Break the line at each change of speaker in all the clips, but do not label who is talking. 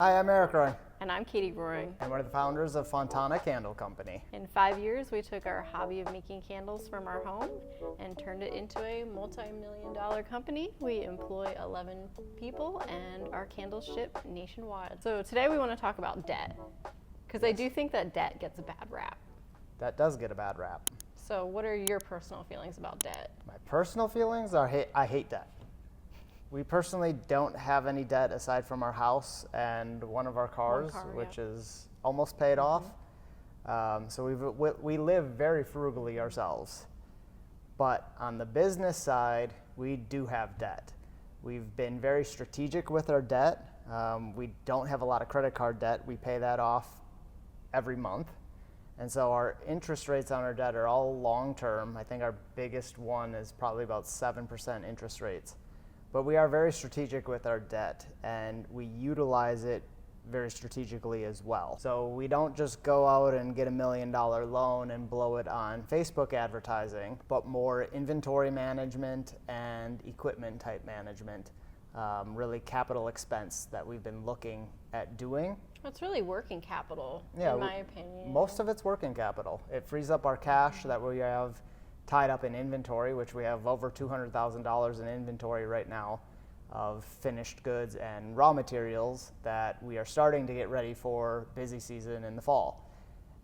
Hi, I'm Eric Roy.
And I'm Katie Roy.
And we're the founders of Fontana Candle Company.
In 5 years, we took our hobby of making candles from our home and turned it into a multi-million-dollar company. We employ 11 people and our candles ship nationwide. So today we want to talk about debt, because I do think that debt gets a bad rap.
That does get a bad rap.
So what are your personal feelings about debt?
My personal feelings are I hate debt. We personally don't have any debt aside from our house and one of our cars, which is almost paid off. So we live very frugally ourselves. But on the business side, we do have debt. We've been very strategic with our debt. We don't have a lot of credit card debt. We pay that off every month. And so our interest rates on our debt are all long-term. I think our biggest one is probably about 7% interest rates. But we are very strategic with our debt, and we utilize it very strategically as well. So we don't just go out and get $1 million loan and blow it on Facebook advertising, but more inventory management and equipment type management, really capital expense that we've been looking at doing.
It's really working capital, in my opinion.
Most of it's working capital. It frees up our cash that we have tied up in inventory, which we have over $200,000 in inventory right now of finished goods and raw materials that we are starting to get ready for busy season in the fall.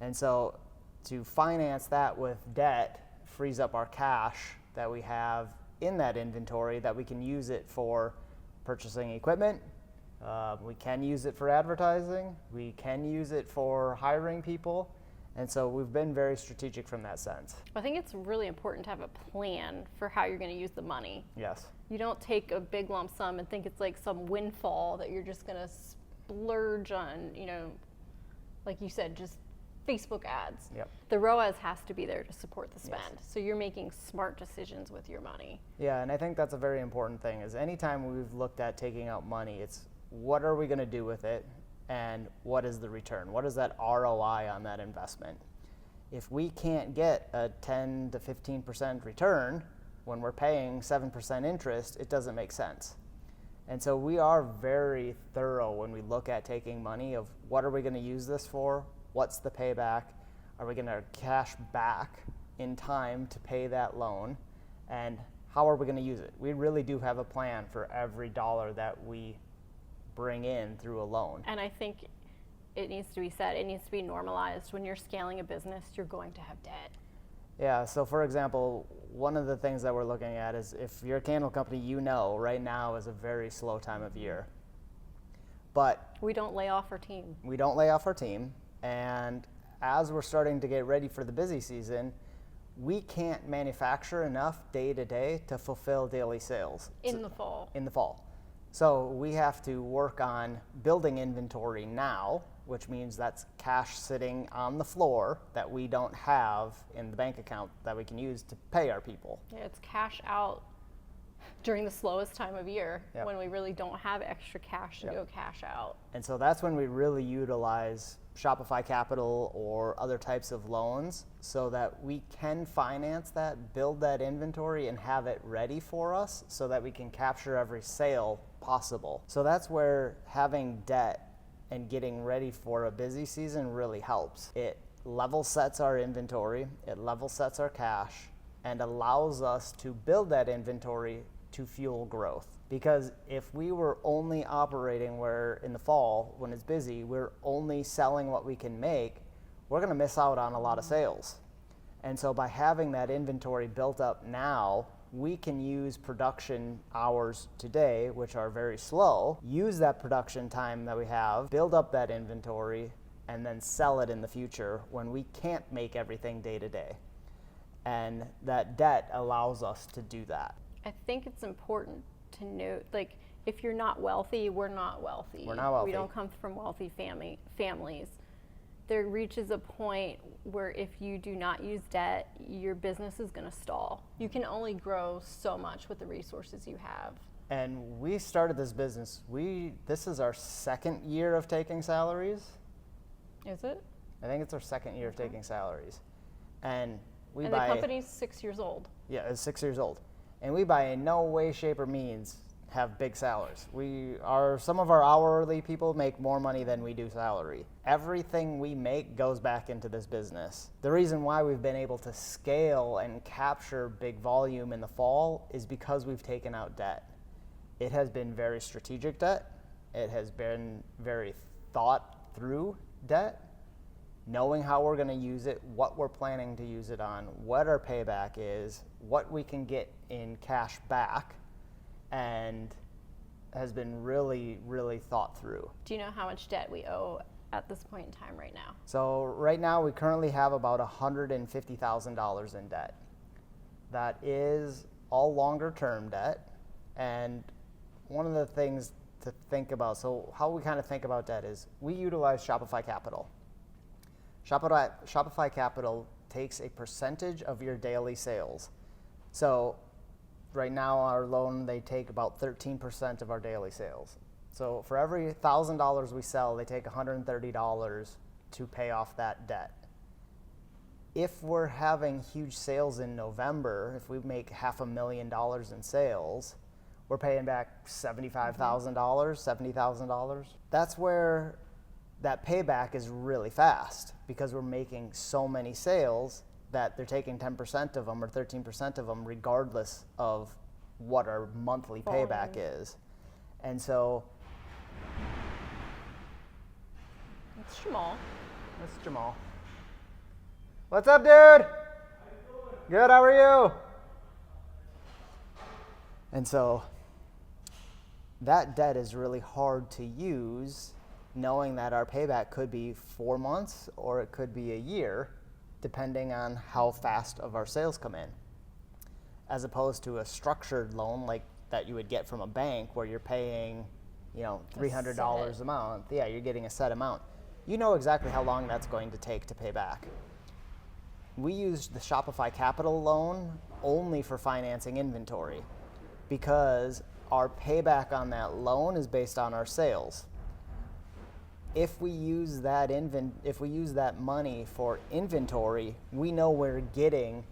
And so to finance that with debt frees up our cash that we have in that inventory that we can use it for purchasing equipment. We can use it for advertising. We can use it for hiring people. And so we've been very strategic from that sense.
I think it's really important to have a plan for how you're going to use the money.
Yes.
You don't take a big lump sum and think it's like some windfall that you're just going to splurge on, like you said, just Facebook ads.
Yep.
The ROAS has to be there to support the spend. Yes. So you're making smart decisions with your money.
Yeah, and I think that's a very important thing is anytime we've looked at taking out money, it's what are we going to do with it? And what is the return? What is that ROI on that investment? If we can't get a 10 to 15% return when we're paying 7% interest, it doesn't make sense. And so we are very thorough when we look at taking money of what are we going to use this for? What's the payback? Are we going to cash back in time to pay that loan? And how are we going to use it? We really do have a plan for every dollar that we bring in through a loan.
And I think it needs to be said, it needs to be normalized. When you're scaling a business, you're going to have debt.
Yeah, so for example, one of the things that we're looking at is if you're a candle company, right now is a very slow time of year. But
we don't lay off our team.
We don't lay off our team. And as we're starting to get ready for the busy season, we can't manufacture enough day to day to fulfill daily sales.
In the fall.
So we have to work on building inventory now, which means that's cash sitting on the floor that we don't have in the bank account that we can use to pay our people.
Yeah, it's cash out during the slowest time of year.
Yep.
When we really don't have extra cash to go cash out.
And so that's when we really utilize Shopify Capital or other types of loans so that we can finance that, build that inventory, and have it ready for us so that we can capture every sale possible. So that's where having debt and getting ready for a busy season really helps. It level sets our inventory, it level sets our cash, and allows us to build that inventory to fuel growth. Because if we were only operating where in the fall, when it's busy, we're only selling what we can make, we're gonna miss out on a lot of sales. And so by having that inventory built up now, we can use production hours today, which are very slow, use that production time that we have, build up that inventory, and then sell it in the future when we can't make everything day to day. And that debt allows us to do that.
I think it's important to note, like, if you're not wealthy, we're not wealthy.
We're not wealthy.
We don't come from wealthy families. There reaches a point where if you do not use debt, your business is going to stall. You can only grow so much with the resources you have.
And we started this business, this is our second year of taking salaries.
Is it?
I think it's our second year of taking salaries. And
the company's 6 years old.
Yeah, it's 6 years old. And we by in no way, shape, or means have big salaries. Some of our hourly people make more money than we do salary. Everything we make goes back into this business. The reason why we've been able to scale and capture big volume in the fall is because we've taken out debt. It has been very strategic debt. It has been very thought through debt, knowing how we're going to use it, what we're planning to use it on, what our payback is, what we can get in cash back, and has been really, really thought through.
Do you know how much debt we owe at this point in time right now?
So right now we currently have about $150,000 in debt. That is all longer term debt. And one of the things to think about, so how we kind of think about debt is we utilize Shopify Capital. Shopify Capital takes a percentage of your daily sales. So right now our loan, they take about 13% of our daily sales. So for every $1,000 we sell, they take $130 to pay off that debt. If we're having huge sales in November, if we make $500,000 in sales, we're paying back $75,000, $70,000. That's where that payback is really fast because we're making so many sales that they're taking 10% of them or 13% of them regardless of what our monthly payback is. And so
It's Jamal.
that's Jamal. What's up, dude? Good, how are you? And so that debt is really hard to use, knowing that our payback could be 4 months or it could be a year, depending on how fast of our sales come in. As opposed to a structured loan like that you would get from a bank where you're paying, $300 a month. Yeah, you're getting a set amount. You know exactly how long that's going to take to pay back. We used the Shopify Capital loan only for financing inventory because our payback on that loan is based on our sales. If we use that money for inventory, we know we're getting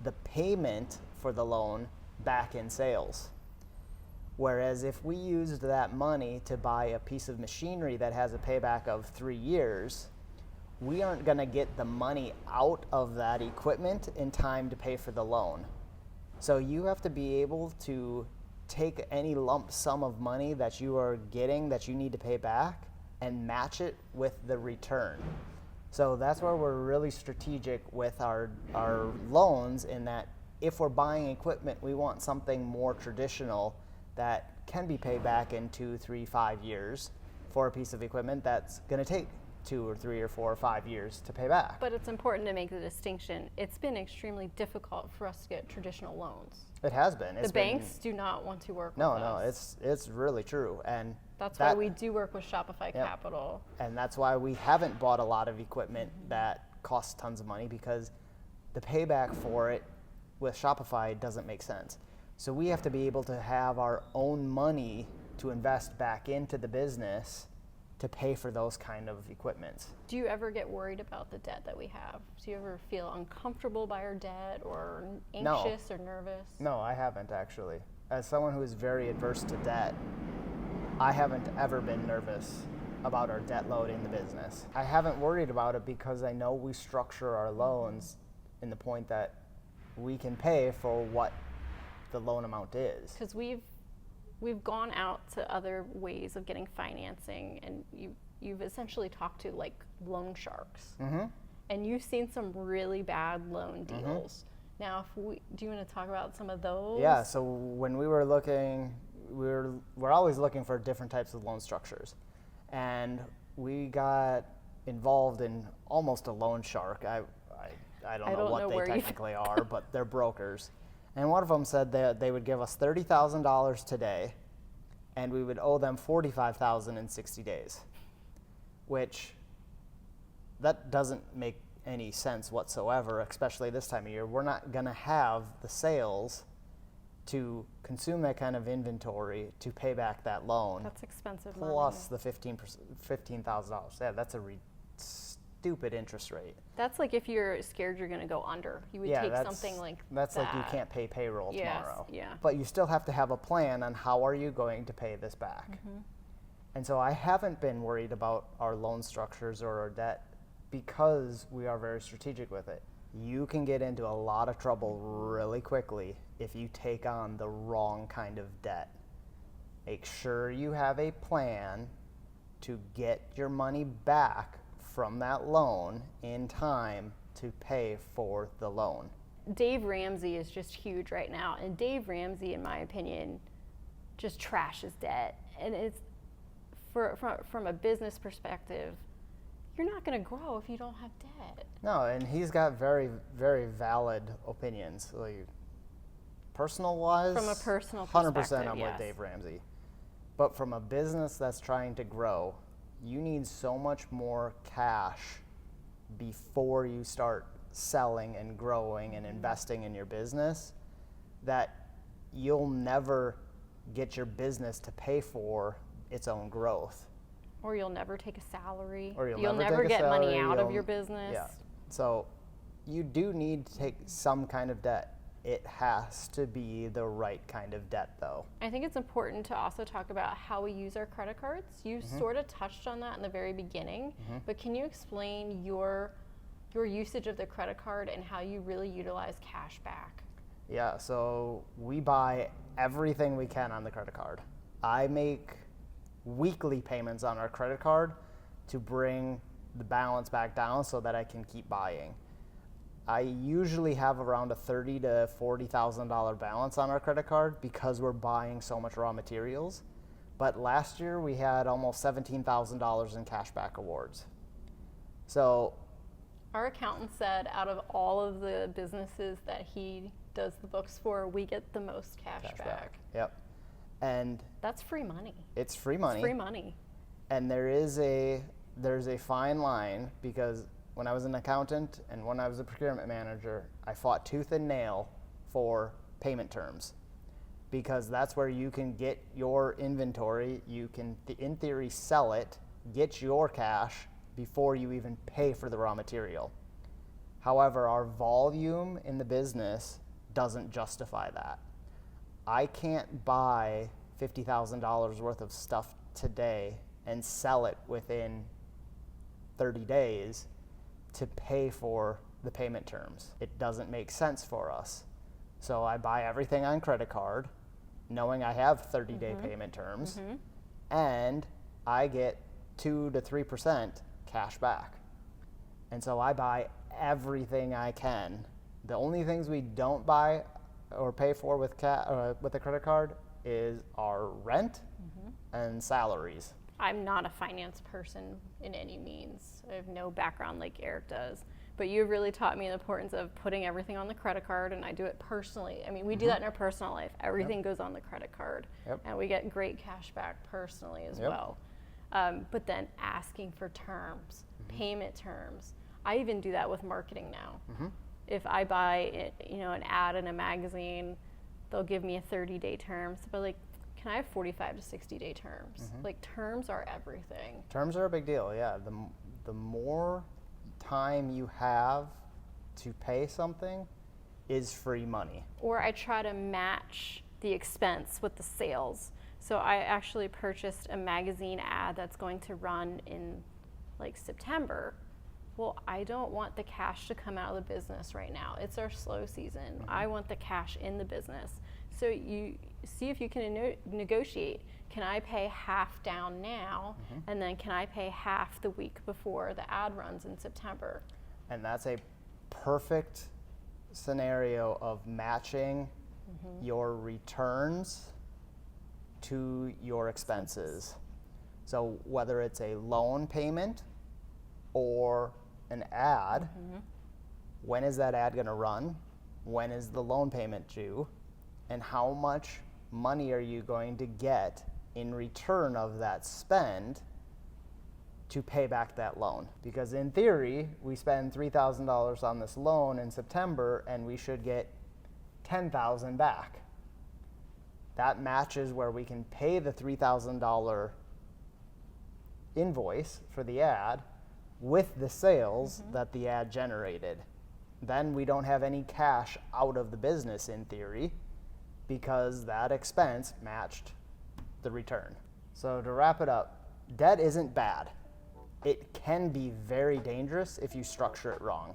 the payment for the loan back in sales. Whereas if we used that money to buy a piece of machinery that has a payback of 3 years, we aren't going to get the money out of that equipment in time to pay for the loan. So you have to be able to take any lump sum of money that you are getting that you need to pay back and match it with the return. So that's where we're really strategic with our loans, in that if we're buying equipment, we want something more traditional that can be paid back in 2, 3, 5 years for a piece of equipment that's going to take 2 or 3 or 4 or 5 years to pay back.
But it's important to make the distinction. It's been extremely difficult for us to get traditional loans.
It has been.
The banks do not want to work with us.
No, it's really true. And
that's why we do work with Shopify Capital.
And that's why we haven't bought a lot of equipment that costs tons of money, because the payback for it with Shopify doesn't make sense. So we have to be able to have our own money to invest back into the business to pay for those kind of equipment.
Do you ever get worried about the debt that we have? Do you ever feel uncomfortable by our debt or anxious or nervous?
No, I haven't actually. As someone who is very adverse to debt, I haven't ever been nervous about our debt load in the business. I haven't worried about it because I know we structure our loans in the point that we can pay for what the loan amount is.
Because we've gone out to other ways of getting financing, and you've essentially talked to like loan sharks, and you've seen some really bad loan deals. Now, do you want to talk about some of those?
Yeah. So when we were looking, we're always looking for different types of loan structures, and we got involved in almost a loan shark. I don't know what they technically are, but they're brokers. And one of them said that they would give us $30,000 today, and we would owe them $45,000 in 60 days, which that doesn't make any sense whatsoever, especially this time of year. We're not going to have the sales to consume that kind of inventory to pay back that loan.
That's expensive money.
Plus the $15,000. Yeah, that's a stupid interest rate.
That's like if you're scared you're going to go under. You would take something like
that's
that.
like you can't pay payroll tomorrow.
Yeah.
But you still have to have a plan on how are you going to pay this back. And so I haven't been worried about our loan structures or our debt because we are very strategic with it. You can get into a lot of trouble really quickly if you take on the wrong kind of debt. Make sure you have a plan to get your money back from that loan in time to pay for the loan.
Dave Ramsey is just huge right now, and Dave Ramsey, in my opinion, just trashes debt. And it's from a business perspective, you're not going to grow if you don't have debt.
No, and he's got very, very valid opinions. Like, personal wise,
From a personal
100%
perspective,
I'm
yes.
with Dave Ramsey. But from a business that's trying to grow, you need so much more cash before you start selling and growing and investing in your business that you'll never get your business to pay for its own growth.
Or you'll never take a salary.
Or you'll
never
take a
get money
salary,
out of your business.
Yeah. So you do need to take some kind of debt. It has to be the right kind of debt, though.
I think it's important to also talk about how we use our credit cards. You sort of touched on that in the very beginning, but can you explain your usage of the credit card and how you really utilize cash back?
Yeah, so we buy everything we can on the credit card. I make weekly payments on our credit card to bring the balance back down so that I can keep buying. I usually have around a $30,000 to $40,000 balance on our credit card because we're buying so much raw materials. But last year we had almost $17,000 in cashback awards. So
our accountant said out of all of the businesses that he does the books for, we get the most cash back.
Yep. And
that's free money.
It's free money.
It's free money.
And there's a fine line because when I was an accountant and when I was a procurement manager, I fought tooth and nail for payment terms because that's where you can get your inventory. You can, in theory, sell it, get your cash before you even pay for the raw material. However, our volume in the business doesn't justify that. I can't buy $50,000 worth of stuff today and sell it within 30 days to pay for the payment terms. It doesn't make sense for us. So I buy everything on credit card, knowing I have 30-day payment terms, and I get 2 to 3% cash back. And so I buy everything I can. The only things we don't buy or pay for with a credit card is our rent and salaries.
I'm not a finance person in any means. I have no background like Eric does. But you really taught me the importance of putting everything on the credit card, and I do it personally. I mean, we do that in our personal life. Everything goes on the credit card, and we get great cash back personally as well. But then asking for terms, payment terms. I even do that with marketing now. If I buy, an ad in a magazine, they'll give me a 30-day terms, but like, can I have 45 to 60-day terms? Like, terms are everything.
Terms are a big deal, yeah. The more time you have to pay something is free money.
Or I try to match the expense with the sales. So I actually purchased a magazine ad that's going to run in like September. Well, I don't want the cash to come out of the business right now. It's our slow season. I want the cash in the business. So you see if you can negotiate. Can I pay half down now, and then can I pay half the week before the ad runs in September?
And that's a perfect scenario of matching your returns to your expenses. So whether it's a loan payment or an ad, when is that ad going to run? When is the loan payment due? And how much money are you going to get in return of that spend to pay back that loan? Because in theory, we spend $3,000 on this loan in September and we should get $10,000 back. That matches where we can pay the $3,000 invoice for the ad, with the sales that the ad generated. Then we don't have any cash out of the business in theory because that expense matched the return. So to wrap it up, debt isn't bad. It can be very dangerous if you structure it wrong.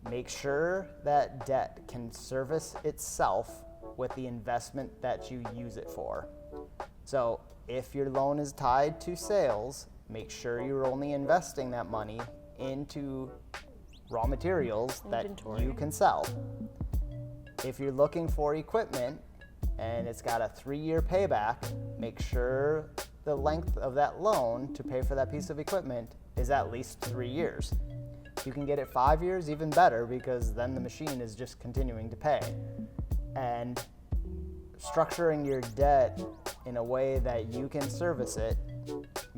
Make sure that debt can service itself with the investment that you use it for. So if your loan is tied to sales, make sure you're only investing that money into raw materials
Inventory.
that you can sell. If you're looking for equipment and it's got a 3-year payback, make sure the length of that loan to pay for that piece of equipment is at least 3 years. If you can get it 5 years, even better, because then the machine is just continuing to pay. And structuring your debt in a way that you can service it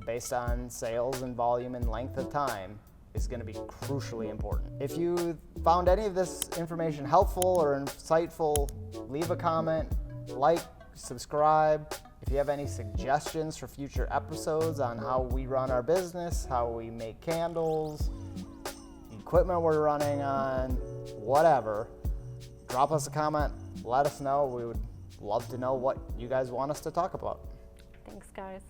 based on sales and volume and length of time is going to be crucially important. If you found any of this information helpful or insightful, leave a comment, like, subscribe. If you have any suggestions for future episodes on how we run our business, how we make candles, equipment we're running on, whatever, drop us a comment, let us know. We would love to know what you guys want us to talk about.
Thanks, guys.